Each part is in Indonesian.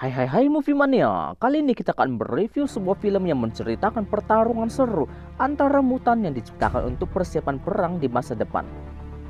Hai Movie Mania, kali ini kita akan mereview sebuah film yang menceritakan pertarungan seru antara mutan yang diciptakan untuk persiapan perang di masa depan.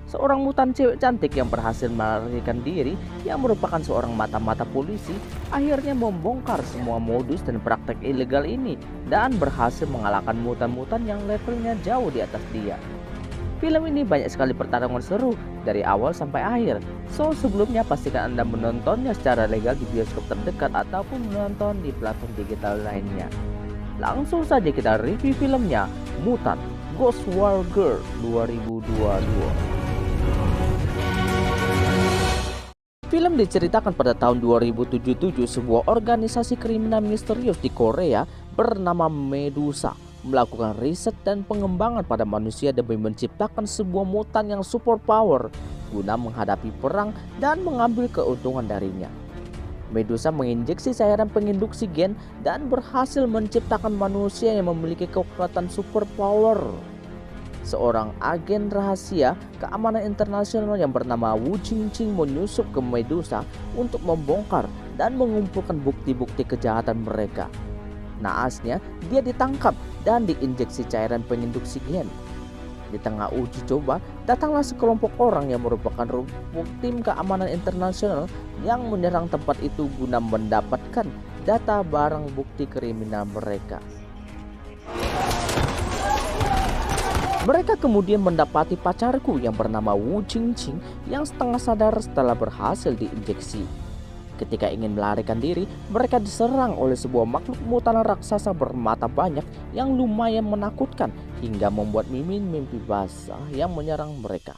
Seorang mutan cewek cantik yang berhasil melarikan diri yang merupakan seorang mata-mata polisi akhirnya membongkar semua modus dan praktek ilegal ini dan berhasil mengalahkan mutan-mutan yang levelnya jauh di atas dia. Film ini banyak sekali pertarungan seru dari awal sampai akhir. So sebelumnya pastikan Anda menontonnya secara legal di bioskop terdekat ataupun menonton di platform digital lainnya. Langsung saja kita review filmnya, Mutant Ghost War Girl 2022. Film diceritakan pada tahun 2077, sebuah organisasi kriminal misterius di Korea bernama Medusa melakukan riset dan pengembangan pada manusia demi menciptakan sebuah mutan yang super power guna menghadapi perang dan mengambil keuntungan darinya. Medusa menginjeksi cairan penginduksi gen dan berhasil menciptakan manusia yang memiliki kekuatan super power. Seorang agen rahasia keamanan internasional yang bernama Wu Qingqing menyusup ke Medusa untuk membongkar dan mengumpulkan bukti-bukti kejahatan mereka. Naasnya, dia ditangkap dan diinjeksi cairan penginduksi gen. Di tengah uji coba, datanglah sekelompok orang yang merupakan tim keamanan internasional yang menyerang tempat itu guna mendapatkan data barang bukti kriminal mereka. Mereka kemudian mendapati pacarku yang bernama Wu Qingqing yang setengah sadar setelah berhasil diinjeksi. Ketika ingin melarikan diri, mereka diserang oleh sebuah makhluk mutan raksasa bermata banyak yang lumayan menakutkan hingga membuat Mimin mimpi basah yang menyerang mereka.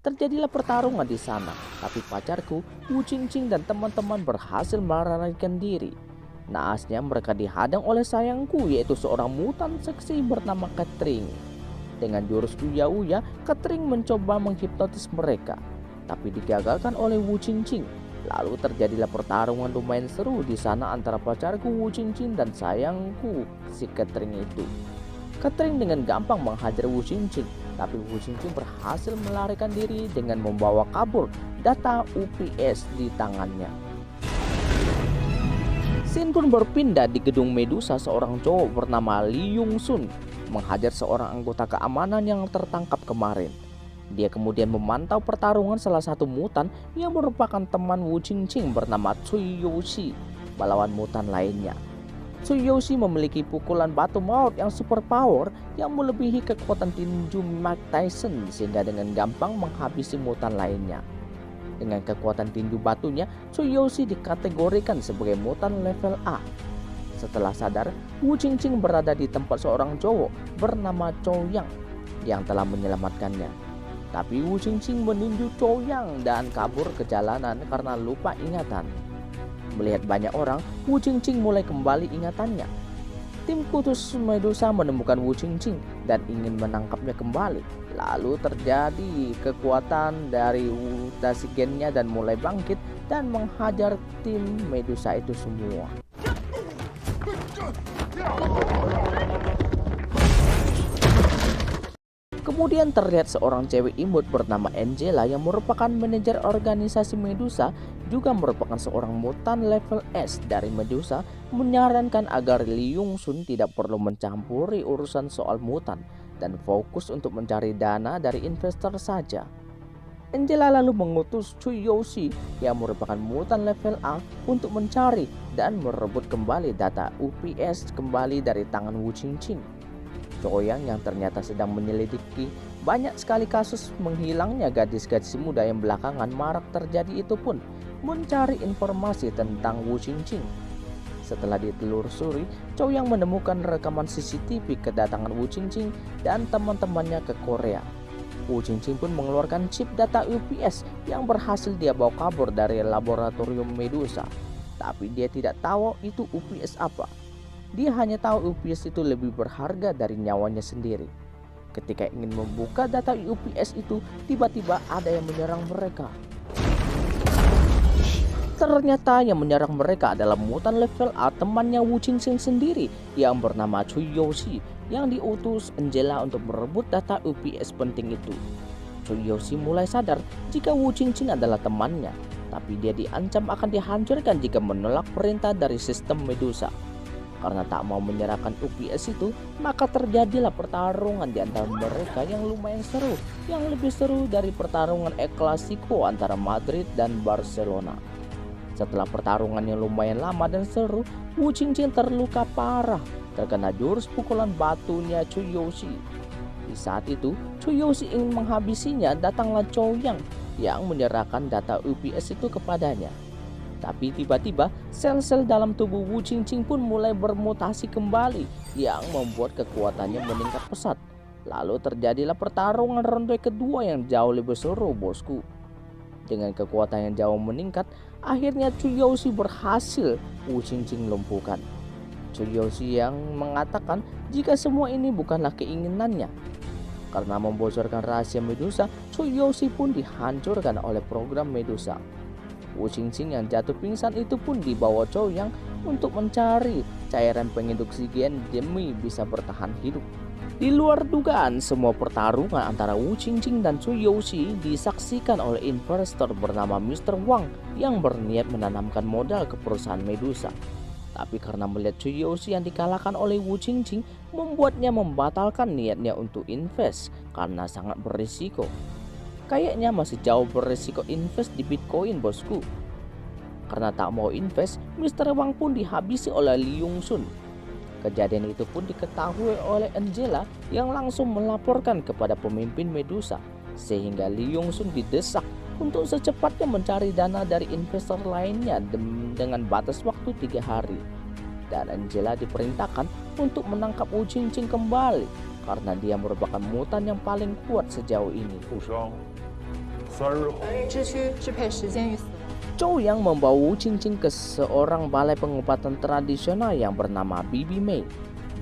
Terjadilah pertarungan di sana, tapi pacarku, Wu Qingqing dan teman-teman berhasil melarikan diri. Naasnya mereka dihadang oleh sayangku, yaitu seorang mutan seksi bernama Catherine. Dengan jurus uya-uya, Catherine mencoba menghipnotis mereka, tapi digagalkan oleh Wu Qingqing. Lalu terjadilah pertarungan lumayan seru di sana antara pacarku Wu Qingqing dan sayangku si Catherine itu. Catherine dengan gampang menghajar Wu Qingqing, tapi Wu Qingqing berhasil melarikan diri dengan membawa kabur data UPS di tangannya. Scene pun berpindah di gedung Medusa. Seorang cowok bernama Lee Yong Sun menghajar seorang anggota keamanan yang tertangkap kemarin. Dia kemudian memantau pertarungan salah satu mutan yang merupakan teman Wu Qingqing bernama Cui Youxi melawan mutan lainnya. Cui Youxi memiliki pukulan batu maut yang super power yang melebihi kekuatan tinju Mike Tyson sehingga dengan gampang menghabisi mutan lainnya. Dengan kekuatan tinju batunya, Cui Youxi dikategorikan sebagai mutan level A. Setelah sadar, Wu Qingqing berada di tempat seorang cowok bernama Chou Yang yang telah menyelamatkannya. Tapi Wu Qingqing meninju Chou Yang dan kabur ke jalanan karena lupa ingatan. Melihat banyak orang, Wu Qingqing mulai kembali ingatannya. Tim khusus Medusa menemukan Wu Qingqing dan ingin menangkapnya kembali. Lalu terjadi kekuatan dari mutasi gennya dan mulai bangkit dan menghajar tim Medusa itu semua. Kemudian terlihat seorang cewek imut bernama Angela yang merupakan manajer organisasi Medusa, juga merupakan seorang mutan level S dari Medusa, menyarankan agar Lee Yong Sun tidak perlu mencampuri urusan soal mutan dan fokus untuk mencari dana dari investor saja. Angela lalu mengutus Cui Youxi yang merupakan mutan level A untuk mencari dan merebut kembali data UPS kembali dari tangan Wu Qingqing. Choyang yang ternyata sedang menyelidiki banyak sekali kasus menghilangnya gadis-gadis muda yang belakangan marak terjadi itu pun mencari informasi tentang Wu Qingqing. Setelah ditelusuri, Choyang menemukan rekaman CCTV kedatangan Wu Qingqing dan teman-temannya ke Korea. Wu Qingqing pun mengeluarkan chip data UPS yang berhasil dia bawa kabur dari laboratorium Medusa. Tapi dia tidak tahu itu UPS apa. Dia hanya tahu UPS itu lebih berharga dari nyawanya sendiri. Ketika ingin membuka data UPS itu, tiba-tiba ada yang menyerang mereka. Ternyata yang menyerang mereka adalah mutan level A temannya Wu Qingqing sendiri yang bernama Cui Youxi yang diutus Angela untuk merebut data UPS penting itu. Cui Youxi mulai sadar jika Wu Qingqing adalah temannya, tapi dia diancam akan dihancurkan jika menolak perintah dari sistem Medusa. Karena tak mau menyerahkan UPS itu, maka terjadilah pertarungan di antara mereka yang lumayan seru, yang lebih seru dari pertarungan El Clasico antara Madrid dan Barcelona. Setelah pertarungan yang lumayan lama dan seru, Wu Qingqing terluka parah, terkena jurus pukulan batunya Chu Youxi. Di saat itu, Chu Youxi ingin menghabisinya, datanglah Zhou Yang yang menyerahkan data UPS itu kepadanya. Tapi tiba-tiba sel-sel dalam tubuh Wu Qingqing pun mulai bermutasi kembali yang membuat kekuatannya meningkat pesat. Lalu terjadilah pertarungan ronde kedua yang jauh lebih seru, bosku. Dengan kekuatan yang jauh meningkat, akhirnya Chu Youxi berhasil Wu Qingqing lumpuhkan. Chu Youxi yang mengatakan jika semua ini bukanlah keinginannya. Karena membocorkan rahasia Medusa, Chu Youxi pun dihancurkan oleh program Medusa. Wu Qingqing yang jatuh pingsan itu pun dibawa Zhou Yang untuk mencari cairan penginduksi gen demi bisa bertahan hidup. Di luar dugaan, semua pertarungan antara Wu Qingqing dan Chu Youxi disaksikan oleh investor bernama Mr. Wang yang berniat menanamkan modal ke perusahaan Medusa. Tapi karena melihat Chu Youxi yang dikalahkan oleh Wu Qingqing, membuatnya membatalkan niatnya untuk invest karena sangat berisiko. Kayaknya masih jauh berisiko invest di Bitcoin, bosku. Karena tak mau invest, Mr. Wang pun dihabisi oleh Li Yongsun. Kejadian itu pun diketahui oleh Angela yang langsung melaporkan kepada pemimpin Medusa, sehingga Li Yongsun didesak untuk secepatnya mencari dana dari investor lainnya dengan batas waktu 3 hari. Dan Angela diperintahkan untuk menangkap Wu Qingqing kembali karena dia merupakan mutan yang paling kuat sejauh ini. Zhou Yang membawa Wu Qingqing ke seorang balai pengobatan tradisional yang bernama Bibi Mei,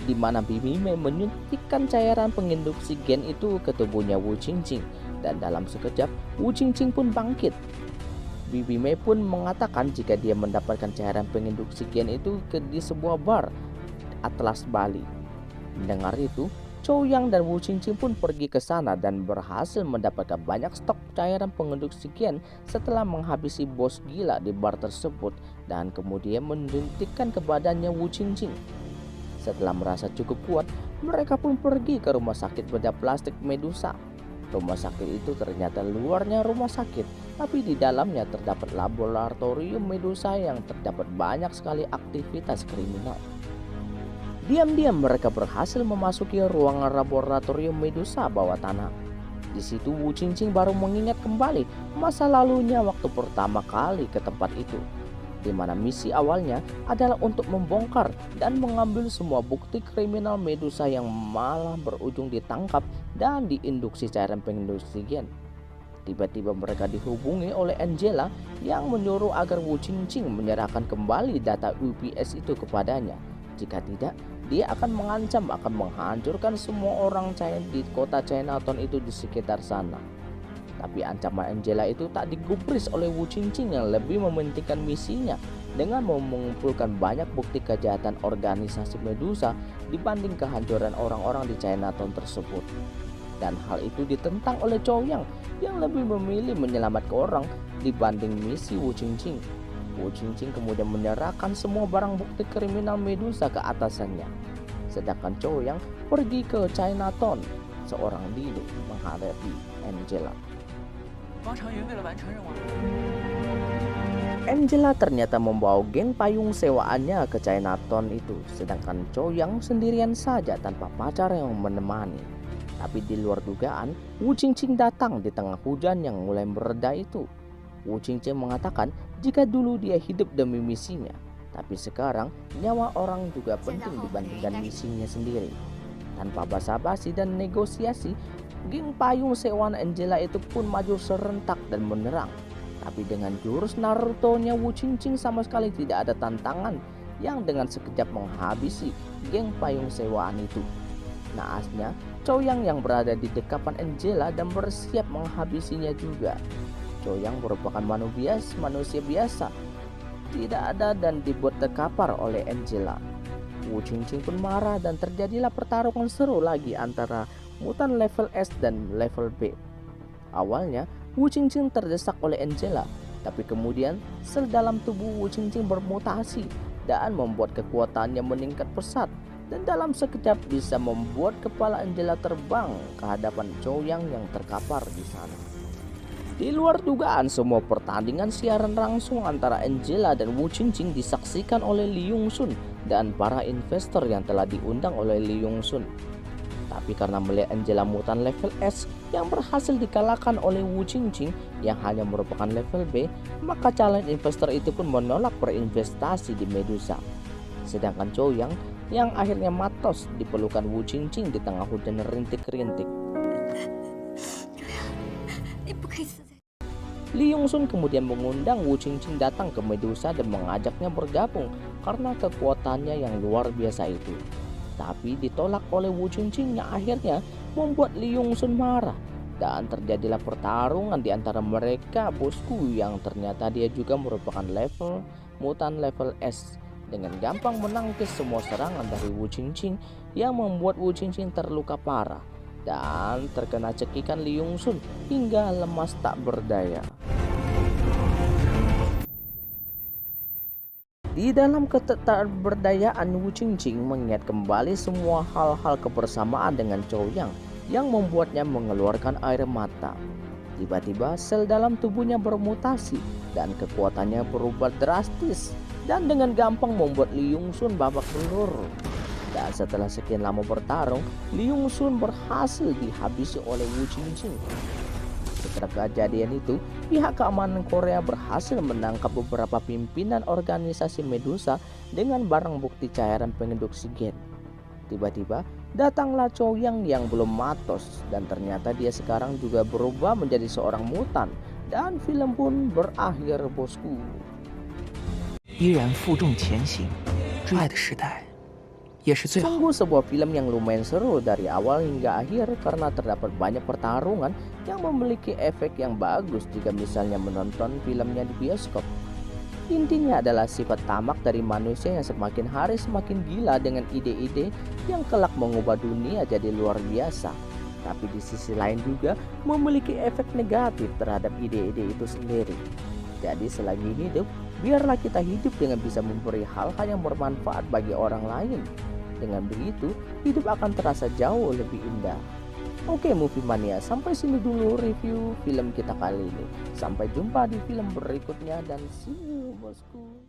di mana Bibi Mei menyuntikkan cairan penginduksi gen itu ke tubuhnya Wu Qingqing, dan dalam sekejap Wu Qingqing pun bangkit. Bibi Mei pun mengatakan jika dia mendapatkan cairan penginduksi gen itu di sebuah bar Atlas Bali. Mendengar itu, Zhou Yang dan Wu Qingqing pun pergi ke sana dan berhasil mendapatkan banyak stok cairan penginduksi gen setelah menghabisi bos gila di bar tersebut dan kemudian menyuntikkan ke badannya Wu Qingqing. Setelah merasa cukup kuat, mereka pun pergi ke rumah sakit bedah plastik Medusa. Rumah sakit itu ternyata luarnya rumah sakit, tapi di dalamnya terdapat laboratorium Medusa yang terdapat banyak sekali aktivitas kriminal. Diam-diam mereka berhasil memasuki ruangan laboratorium Medusa bawah tanah. Di situ Wu Qingqing baru mengingat kembali masa lalunya waktu pertama kali ke tempat itu, di mana misi awalnya adalah untuk membongkar dan mengambil semua bukti kriminal Medusa yang malah berujung ditangkap dan diinduksi cairan penginduksi gen. Tiba-tiba mereka dihubungi oleh Angela yang menyuruh agar Wu Qingqing menyerahkan kembali data UPS itu kepadanya. Jika tidak, dia akan mengancam akan menghancurkan semua orang China di kota Chinatown itu di sekitar sana. Tapi ancaman Angela itu tak digubris oleh Wu Qingqing yang lebih mementingkan misinya dengan mengumpulkan banyak bukti kejahatan organisasi Medusa dibanding kehancuran orang-orang di Chinatown tersebut. Dan hal itu ditentang oleh Zhou Yang yang lebih memilih menyelamatkan orang dibanding misi Wu Qingqing. Wu Qingqing kemudian menyerahkan semua barang bukti kriminal Medusa ke atasannya. Sedangkan Zhou Yang pergi ke Chinatown seorang diri menghadapi Angela. Angela ternyata membawa geng payung sewaannya ke Chinatown itu, sedangkan Zhou Yang sendirian saja tanpa pacar yang menemani. Tapi di luar dugaan, Wu Qingqing datang di tengah hujan yang mulai mereda itu. Wu Qingqing mengatakan jika dulu dia hidup demi misinya, tapi sekarang nyawa orang juga penting dibandingkan misinya sendiri. Tanpa basa-basi dan negosiasi, geng payung sewaan Angela itu pun maju serentak dan menyerang. Tapi dengan jurus Naruto-nya Wu Qingqing sama sekali tidak ada tantangan yang dengan sekejap menghabisi geng payung sewaan itu. Naasnya, Zhou Yang yang berada di dekapan Angela dan bersiap menghabisinya juga. Zhou Yang merupakan manusia biasa, tidak ada dan dibuat terkapar oleh Angela. Wu Qingqing pun marah dan terjadilah pertarungan seru lagi antara mutan level S dan level B. Awalnya Wu Qingqing terdesak oleh Angela, Tapi kemudian sel dalam tubuh Wu Qingqing bermutasi dan membuat kekuatannya meningkat pesat, dan dalam sekejap bisa membuat kepala Angela terbang ke hadapan Zhou Yang yang terkapar di sana. Di luar dugaan, semua pertandingan siaran langsung antara Angela dan Wu Qingqing disaksikan oleh Li Yongsun dan para investor yang telah diundang oleh Li Yongsun. Tapi karena melihat Angela mutan level S yang berhasil dikalahkan oleh Wu Qingqing yang hanya merupakan level B, maka calon investor itu pun menolak berinvestasi di Medusa. Sedangkan Zhou yang akhirnya matos di pelukan Wu Qingqing di tengah hujan rintik-rintik. Li Yongsun kemudian mengundang Wu Qingqing datang ke Medusa dan mengajaknya bergabung karena kekuatannya yang luar biasa itu. Tapi ditolak oleh Wu Qingqing yang akhirnya membuat Li Yongsun marah, dan terjadilah pertarungan di antara mereka bosku yang ternyata dia juga merupakan mutan level S. Dengan gampang menangkis semua serangan dari Wu Qingqing yang membuat Wu Qingqing terluka parah dan terkena cekikan Li Yongsun hingga lemas tak berdaya. Di dalam keterberdayaan, Wu Qingqing mengingat kembali semua hal-hal kebersamaan dengan Zhou yang membuatnya mengeluarkan air mata. Tiba-tiba sel dalam tubuhnya bermutasi dan kekuatannya berubah drastis dan dengan gampang membuat Li Yongsun babak belur. Dan setelah sekian lama bertarung, Li Yongsun berhasil dihabisi oleh Wu Qingqing. Setelah kejadian itu, pihak keamanan Korea berhasil menangkap beberapa pimpinan organisasi Medusa dengan barang bukti cairan pengenduk oksigen. Tiba-tiba datanglah Zhou yang belum matos, dan ternyata dia sekarang juga berubah menjadi seorang mutan, dan film pun berakhir bosku. 依然负重前行，追爱的时代也是最好。 Sungguh sebuah film yang lumayan seru dari awal hingga akhir karena terdapat banyak pertarungan yang memiliki efek yang bagus jika misalnya menonton filmnya di bioskop. Intinya adalah sifat tamak dari manusia yang semakin hari semakin gila dengan ide-ide yang kelak mengubah dunia jadi luar biasa. Tapi di sisi lain juga memiliki efek negatif terhadap ide-ide itu sendiri. Jadi selagi hidup, biarlah kita hidup dengan bisa memberi hal-hal yang bermanfaat bagi orang lain. Dengan begitu, hidup akan terasa jauh lebih indah. Oke Movie Mania, sampai sini dulu review film kita kali ini. Sampai jumpa di film berikutnya dan see you bosku.